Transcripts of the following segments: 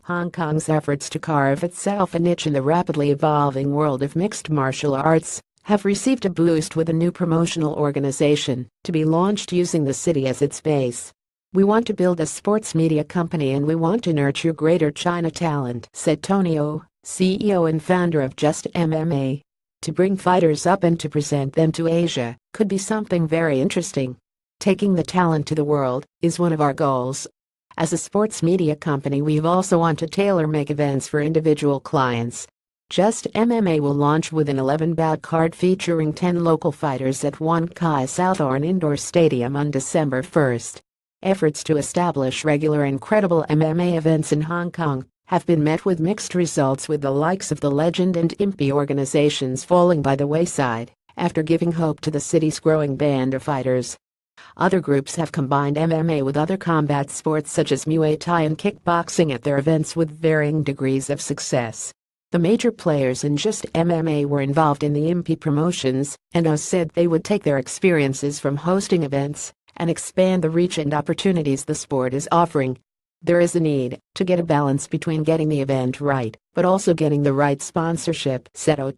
Hong Kong's efforts to carve itself a niche in the rapidly evolving world of mixed martial arts have received a boost with a new promotional organization to be launched using the city as its base. "We want to build a sports media company and we want to nurture Greater China talent," said Tony Oh, CEO and founder of Just MMA. "To bring fighters up and to present them to Asia could be something very interesting. Taking the talent to the world is one of our goals. As a sports media company, we also want to tailor-make events for individual clients. Just MMA will launch with an 11-bout card featuring 10 local fighters at Wan Kai Southorn Indoor Stadium on December 1st. Efforts to establish regular and credible MMA events in Hong Kong have been met with mixed results, with the likes of the Legend and Impy organizations falling by the wayside after giving hope to the city's growing band of fighters. Other groups have combined MMA with other combat sports such as Muay Thai and kickboxing at their events with varying degrees of success. The major players in Just MMA were involved in the Impy promotions, and said they would take their experiences from hosting events and expand the reach and opportunities the sport is offering. "There is a need to get a balance between getting the event right, but also getting the right sponsorship," said Oh.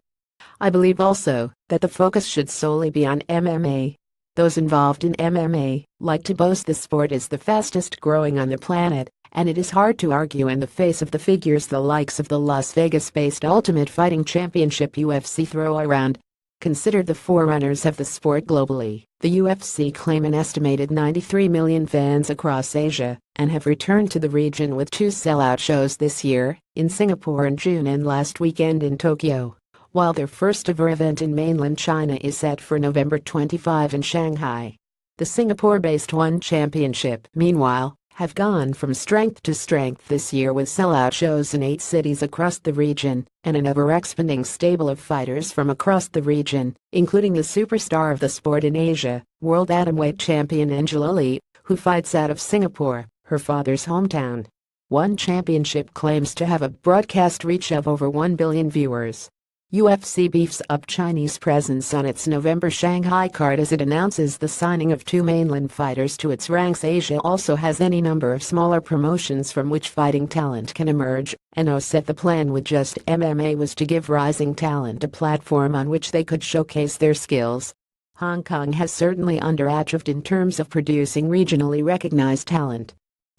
"I believe also that the focus should solely be on MMA. Those involved in MMA like to boast the sport is the fastest growing on the planet, and it is hard to argue in the face of the figures the likes of the Las Vegas-based Ultimate Fighting Championship UFC throw around. Considered the forerunners of the sport globally, the UFC claim an estimated 93 million fans across Asia and have returned to the region with 2 sellout shows this year, in Singapore in June and last weekend in Tokyo, while their first-ever event in mainland China is set for November 25 in Shanghai. The Singapore-based One Championship, meanwhile, have gone from strength to strength this year with sellout shows in 8 cities across the region and an ever-expanding stable of fighters from across the region, including the superstar of the sport in Asia, world atomweight champion Angela Lee, who fights out of Singapore, her father's hometown. One Championship claims to have a broadcast reach of over 1 billion viewers. UFC beefs up Chinese presence on its November Shanghai card as it announces the signing of 2 mainland fighters to its ranks. Asia also has any number of smaller promotions from which fighting talent can emerge, and said the plan with Just MMA was to give rising talent a platform on which they could showcase their skills. Hong Kong has certainly underachieved in terms of producing regionally recognized talent.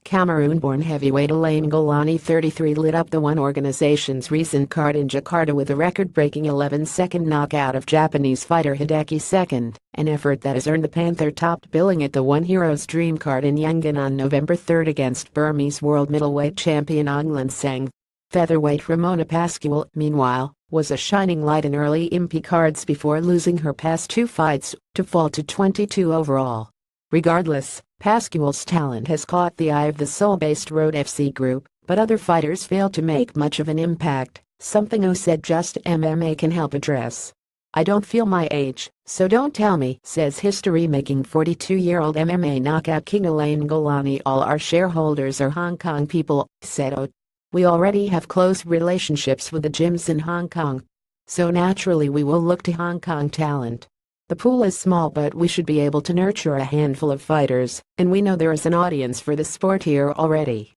Cameroon-born heavyweight Ailing 33 lit up the One organization's recent card in Jakarta with a record-breaking 11-second knockout of Japanese fighter Hideki II, an effort that has earned the Panther top billing at the One Heroes Dream card in Yangon on November 3 against Burmese world middleweight champion Aung Lan Seng. Featherweight Ramona Pascual, meanwhile, was a shining light in early Impy cards before losing her past 2 fights to fall to 22 overall. Regardless, Pascual's talent has caught the eye of the Seoul-based Road FC group, but other fighters fail to make much of an impact, something said Just MMA can help address. "I don't feel my age, so don't tell me," says history-making 42-year-old MMA knockout king Ailing Golani. "All our shareholders are Hong Kong people," said Oh. "We already have close relationships with the gyms in Hong Kong. So naturally we will look to Hong Kong talent. The pool is small, but we should be able to nurture a handful of fighters, and we know there is an audience for the sport here already."